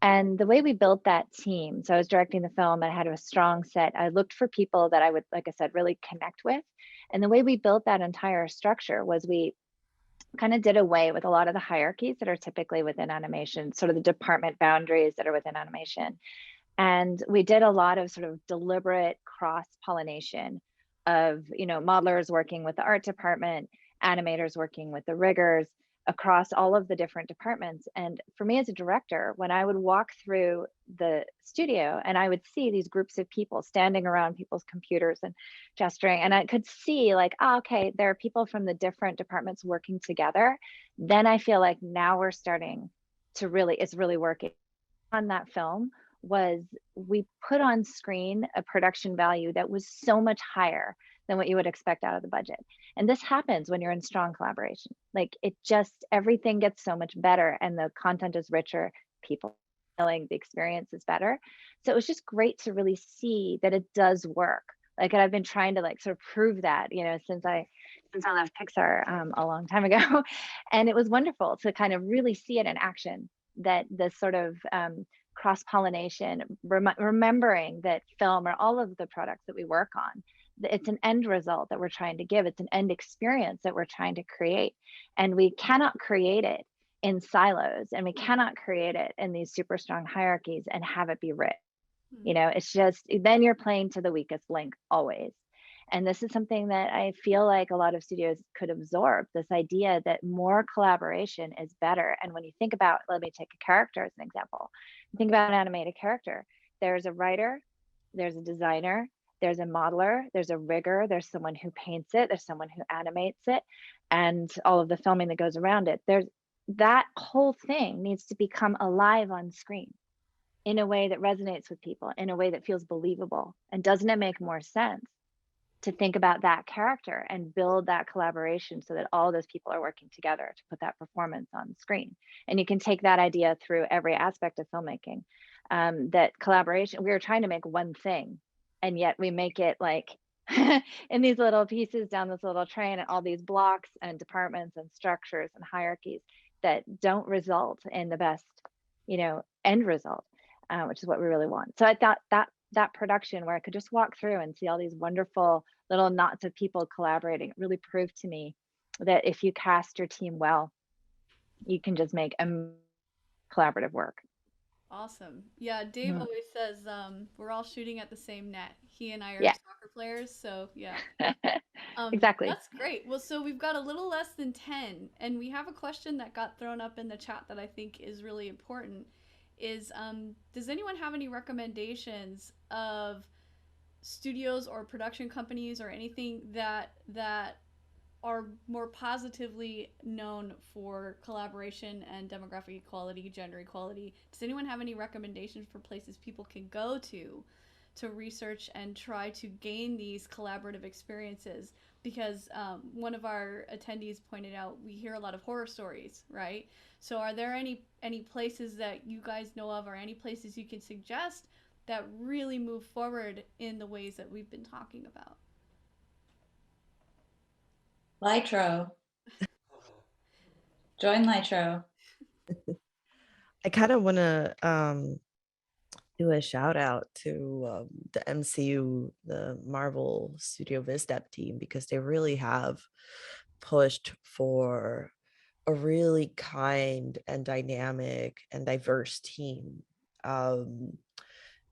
And the way we built that team, so I was directing the film, I had a strong set. I looked for people that I would, like I said, really connect with. And the way we built that entire structure was we kind of did away with a lot of the hierarchies that are typically within animation, sort of the department boundaries that are within animation. And we did a lot of sort of deliberate cross-pollination of, you know, modelers working with the art department, animators working with the riggers, across all of the different departments. And for me as a director, when I would walk through the studio and I would see these groups of people standing around people's computers and gesturing, and I could see like, okay, there are people from the different departments working together, then I feel like now we're starting to really, it's really working. On that film was we put on screen a production value that was so much higher than what you would expect out of the budget. And this happens when you're in strong collaboration. Like it just, everything gets so much better and the content is richer, people feeling the experience is better. So it was just great to really see that it does work. Like, and I've been trying to like sort of prove that, you know, since I left Pixar a long time ago. And it was wonderful to kind of really see it in action, that this sort of cross-pollination, remembering that film or all of the products that we work on, it's an end result that we're trying to give. It's an end experience that we're trying to create. And we cannot create it in silos, and we cannot create it in these super strong hierarchies and have it be rich. You know, it's just, then you're playing to the weakest link always. And this is something that I feel like a lot of studios could absorb, this idea that more collaboration is better. And when you think about, let me take a character as an example. Think about an animated character. There's a writer, there's a designer, there's a modeler, there's a rigger, there's someone who paints it, there's someone who animates it, and all of the filming that goes around it. There's that whole thing needs to become alive on screen in a way that resonates with people, in a way that feels believable. And doesn't it make more sense to think about that character and build that collaboration so that all those people are working together to put that performance on screen? And you can take that idea through every aspect of filmmaking, that collaboration, we were trying to make one thing, and yet we make it like in these little pieces down this little train, and all these blocks and departments and structures and hierarchies that don't result in the best, you know, end result. which is what we really want. So I thought that production where I could just walk through and see all these wonderful little knots of people collaborating, it really proved to me that if you cast your team well, you can just make a collaborative work. Awesome. Yeah, Dave always says we're all shooting at the same net. He and I are Yeah. soccer players, so yeah. Exactly. That's great. Well, so we've got a little less than 10, and we have a question that got thrown up in the chat that I think is really important. Is does anyone have any recommendations of studios or production companies or anything that are more positively known for collaboration and demographic equality, gender equality? Does anyone have any recommendations for places people can go to research and try to gain these collaborative experiences? Because one of our attendees pointed out we hear a lot of horror stories, right? So are there any places that you guys know of, or any places you can suggest that really move forward in the ways that we've been talking about? Litro. Join Litro. I kind of want to do a shout out to the MCU, the Marvel Studio VizDev team, because they really have pushed for a really kind and dynamic and diverse team. And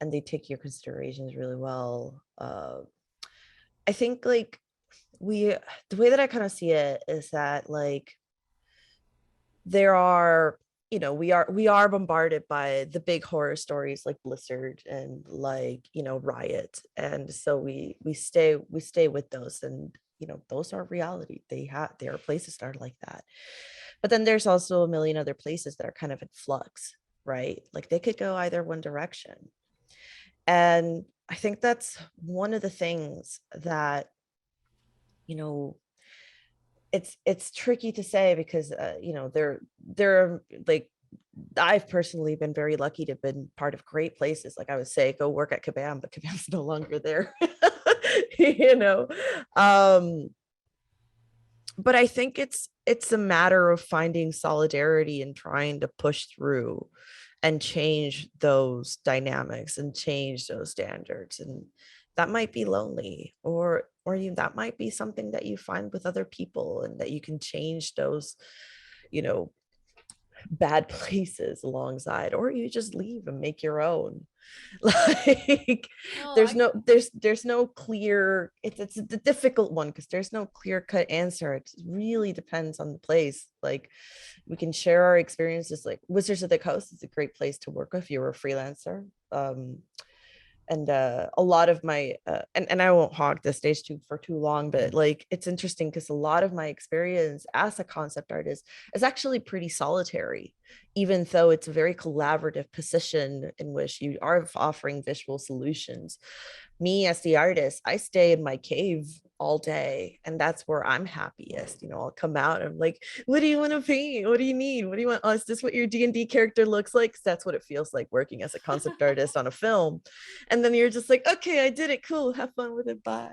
they take your considerations really well. I think like the way that I kind of see it is that like there are, you know, we are bombarded by the big horror stories like Blizzard and like, you know, Riot, and so we stay with those, and you know, those are reality. There are places that are like that, but then there's also a million other places that are kind of in flux, right? Like they could go either one direction, and I think that's one of the things that, you know, it's tricky to say because you know, there are like, I've personally been very lucky to have been part of great places. Like I would say, go work at Kabam, but Kabam's no longer there. You know, but I think it's a matter of finding solidarity and trying to push through and change those dynamics and change those standards. And that might be lonely, or that might be something that you find with other people, and that you can change those, you know, bad places alongside, or you just leave and make your own. Like there's no clear, it's a difficult one because there's no clear cut answer. It really depends on the place. Like we can share our experiences. Like Wizards of the Coast is a great place to work if you're a freelancer. And a lot of my and I won't hog the stage for too long, but like it's interesting because a lot of my experience as a concept artist is actually pretty solitary, even though it's a very collaborative position in which you are offering visual solutions. Me as the artist, I stay in my cave all day, and that's where I'm happiest. You know, I'll come out and I'm like, what do you want to paint? What do you need? What do you want? Oh, is this what your D&D character looks like? 'Cause that's what it feels like working as a concept artist on a film. And then you're just like, okay, I did it, cool, have fun with it, bye.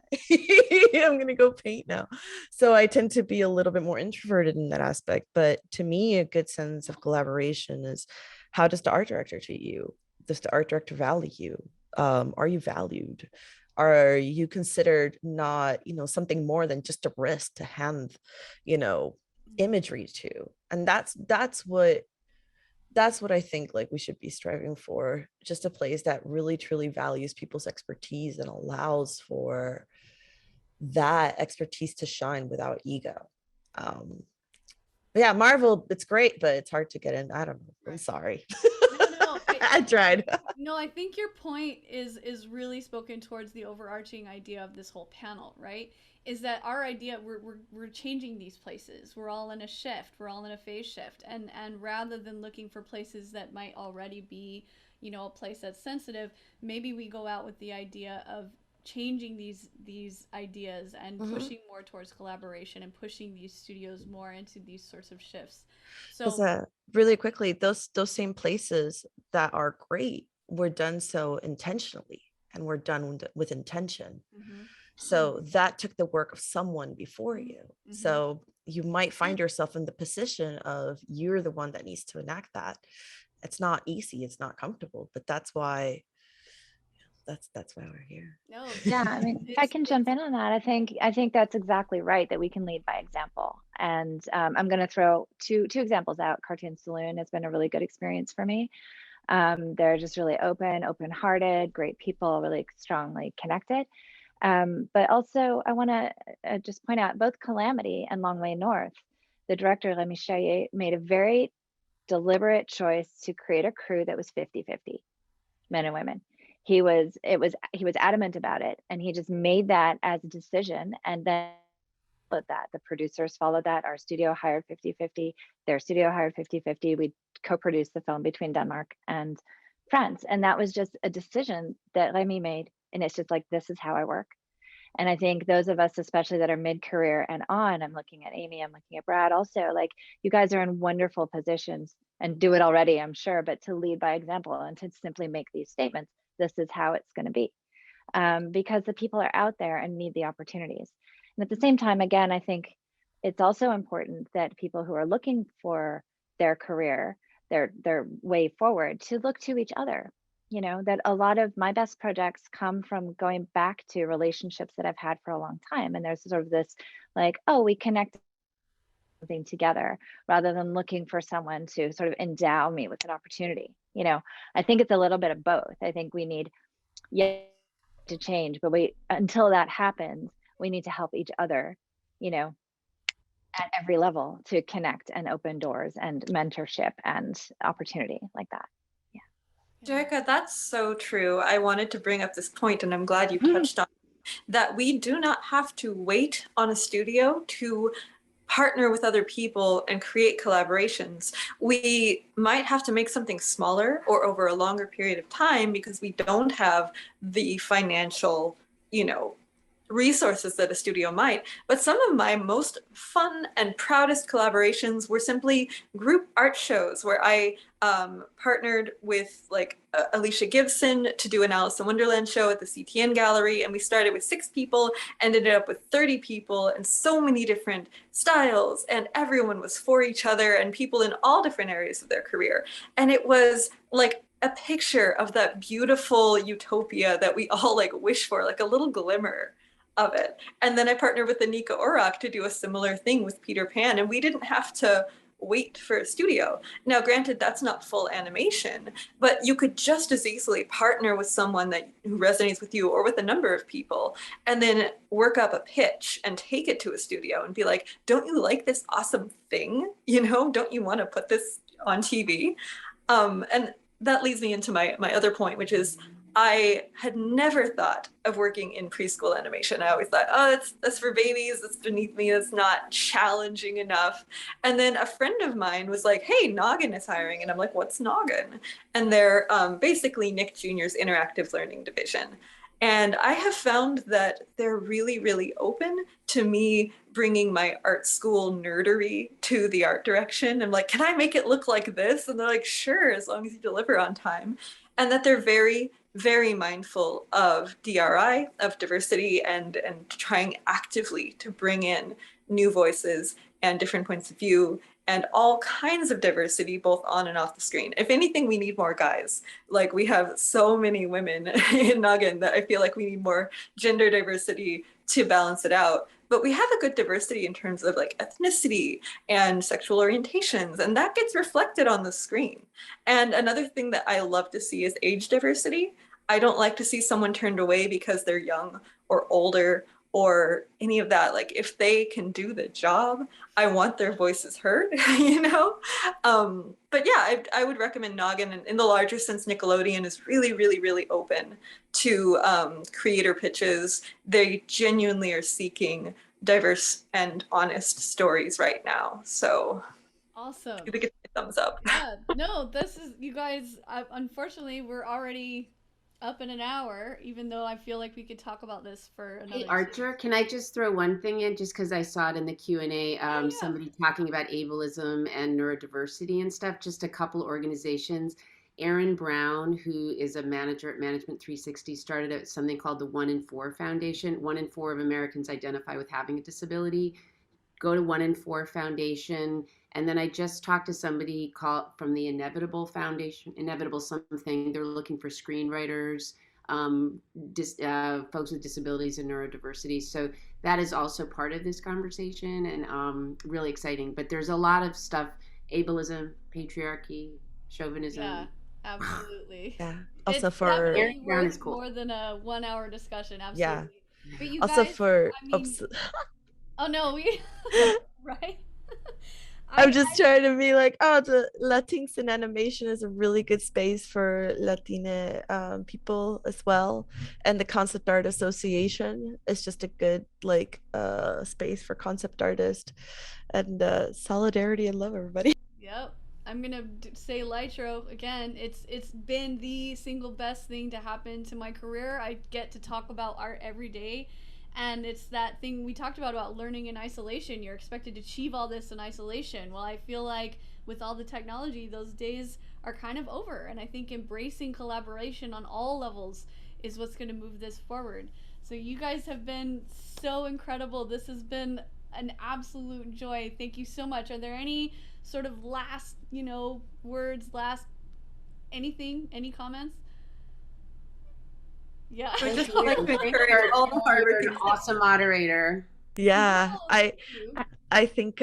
I'm gonna go paint now. So I tend to be a little bit more introverted in that aspect, but to me a good sense of collaboration is, how does the art director treat you? Does the art director value you? Are you valued? Are you considered not, you know, something more than just a wrist to hand, you know, imagery to? And that's what I think like we should be striving for, just a place that really truly values people's expertise and allows for that expertise to shine without ego. Yeah, Marvel, it's great, but it's hard to get in. I don't know. I'm sorry. No, I tried. No, I think your point is really spoken towards the overarching idea of this whole panel, right? Is that our idea, we're changing these places. We're all in a shift. We're all in a phase shift. And rather than looking for places that might already be, you know, a place that's sensitive, maybe we go out with the idea of changing these ideas and pushing more towards collaboration and pushing these studios more into these sorts of shifts. So really quickly, those same places that are great were done so intentionally, and were done with intention. So that took the work of someone before you. So you might find yourself in the position of, you're the one that needs to enact that. It's not easy, it's not comfortable, but that's why we're here. No, Yeah, I mean, if I can jump in on that, I think that's exactly right, that we can lead by example. And I'm going to throw two examples out. Cartoon Saloon has been a really good experience for me. They're just really open-hearted, great people, really strongly connected. But also, I want to just point out both Calamity and Long Way North. The director, Remy Chaillet, made a very deliberate choice to create a crew that was 50-50, men and women. He was adamant about it, and he just made that as a decision, and then followed that. The producers followed that. Our studio hired 50-50. Their studio hired 50-50. We co-produced the film between Denmark and France, and that was just a decision that Remy made. And it's just like, this is how I work. And I think those of us, especially that are mid-career and on, I'm looking at Amy, I'm looking at Brad also, like, you guys are in wonderful positions and do it already, I'm sure, but to lead by example and to simply make these statements, this is how it's going to be, because the people are out there and need the opportunities. And at the same time, again, I think it's also important that people who are looking for their career, their way forward, to look to each other. You know, that a lot of my best projects come from going back to relationships that I've had for a long time. And there's sort of this like, oh, we connect something together, rather than looking for someone to sort of endow me with an opportunity. You know, I think it's a little bit of both. I think we need to change, but until that happens, we need to help each other, you know, at every level, to connect and open doors and mentorship and opportunity like that. Jericca, that's so true. I wanted to bring up this point, and I'm glad you touched on that. We do not have to wait on a studio to partner with other people and create collaborations. We might have to make something smaller or over a longer period of time because we don't have the financial, you know, resources that a studio might. But some of my most fun and proudest collaborations were simply group art shows where I partnered with like Alicia Gibson to do an Alice in Wonderland show at the CTN Gallery. And we started with 6 people, ended up with 30 people, and so many different styles. And everyone was for each other, and people in all different areas of their career. And it was like a picture of that beautiful utopia that we all like wish for, like a little glimmer of it. And then I partnered with Anika Orak to do a similar thing with Peter Pan, and we didn't have to wait for a studio. Now, granted, that's not full animation, but you could just as easily partner with someone who resonates with you, or with a number of people, and then work up a pitch and take it to a studio and be like, don't you like this awesome thing? You know, don't you want to put this on TV? And that leads me into my other point, which is I had never thought of working in preschool animation. I always thought, oh, that's for babies, that's beneath me, that's not challenging enough. And then a friend of mine was like, hey, Noggin is hiring. And I'm like, what's Noggin? And they're basically Nick Jr.'s interactive learning division. And I have found that they're really, really open to me bringing my art school nerdery to the art direction. I'm like, can I make it look like this? And they're like, sure, as long as you deliver on time. And that they're very, very mindful of DRI, of diversity, and trying actively to bring in new voices and different points of view and all kinds of diversity, both on and off the screen. If anything, we need more guys. Like, we have so many women in Noggin that I feel like we need more gender diversity to balance it out. But we have a good diversity in terms of like ethnicity and sexual orientations, and that gets reflected on the screen. And another thing that I love to see is age diversity. I don't like to see someone turned away because they're young or older or any of that. Like, if they can do the job, I want their voices heard, you know? But yeah, I would recommend Noggin. And in the larger sense, Nickelodeon is really, really, really open to creator pitches. They genuinely are seeking diverse and honest stories right now. So awesome. You get a thumbs up. Yeah, no, this is, you guys, unfortunately, we're already up in an hour, even though I feel like we could talk about this for another. Hey, Archer, can I just throw one thing in, just because I saw it in the Q&A, yeah. somebody talking about ableism and neurodiversity and stuff, just a couple organizations. Aaron Brown, who is a manager at Management 360, started out something called the 1 in 4 Foundation. 1 in 4 of Americans identify with having a disability. go to 1 in 4 Foundation. And then I just talked to somebody from the Inevitable Foundation, Inevitable something. They're looking for screenwriters, folks with disabilities and neurodiversity. So that is also part of this conversation, and really exciting. But there's a lot of stuff: ableism, patriarchy, chauvinism. Yeah, absolutely. Yeah. Also It's for definitely Down worth is cool. more than a 1 hour discussion. Absolutely. Yeah. But you also guys, for I mean, oh no, we right. I'm just trying to be like, oh, the Latinx in animation is a really good space for Latina people as well. And the Concept Art Association is just a good like space for concept artists. And solidarity and love, everybody. Yep. I'm gonna say Lytro again. It's been the single best thing to happen to my career. I get to talk about art every day. And it's that thing we talked about learning in isolation. You're expected to achieve all this in isolation. Well, I feel like with all the technology, those days are kind of over. And I think embracing collaboration on all levels is what's going to move this forward. So you guys have been so incredible. This has been an absolute joy. Thank you so much. Are there any sort of last, words, anything, any comments? Yeah. I just like to encourage all the hard work. You're an awesome moderator. Yeah, No, I thank you. I think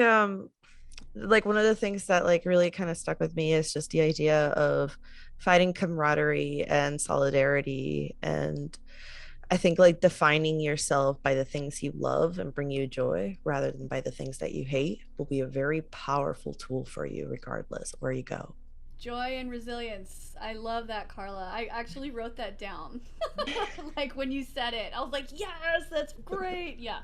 like one of the things that like really kind of stuck with me is just the idea of fighting camaraderie and solidarity, and I think like defining yourself by the things you love and bring you joy rather than by the things that you hate will be a very powerful tool for you regardless of where you go. Joy and resilience. I love that, Carla. I actually wrote that down. Like when you said it, I was like, yes, that's great. Yeah.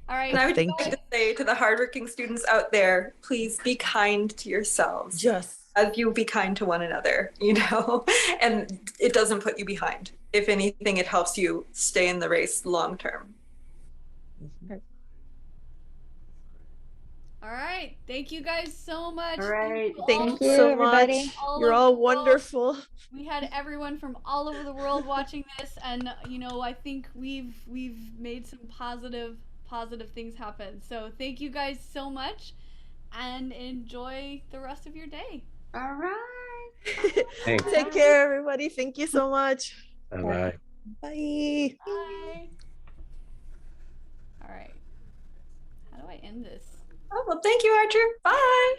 All right. And I would Thank like to say to the hardworking students out there, please be kind to yourselves Yes. as you be kind to one another, and it doesn't put you behind. If anything, it helps you stay in the race long term. All right. Thank you guys so much. All right. Thank you you, so everybody. much. All You're over all the world. wonderful. We had everyone from all over the world watching this, and I think we've made some positive things happen. So thank you guys so much, and enjoy the rest of your day. All right. Thanks. Take care, everybody. Thank you so much. Bye-bye. Bye. Bye. All right. How do I end this? Oh, well, thank you, Archer. Bye.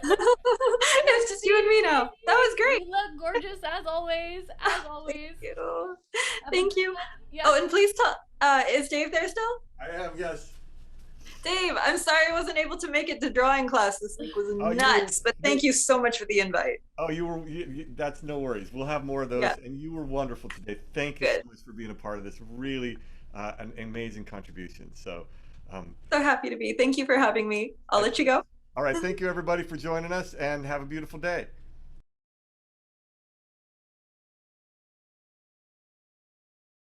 It's just you and me now. That was great. You look gorgeous as always. As always. Thank you. Have a Thank good you. one. Yeah. Oh, and please tell, is Dave there still? I am, yes. Dave, I'm sorry I wasn't able to make it to drawing class this week. It was you nuts, were- but thank you so much for the invite. Oh, that's no worries. We'll have more of those. Yeah. And you were wonderful today. Thank you Good. so much for being a part of this. Really an amazing contribution. So, So happy to be. Thank you for having me. I'll let you go. all right. Thank you, everybody, for joining us, and have a beautiful day.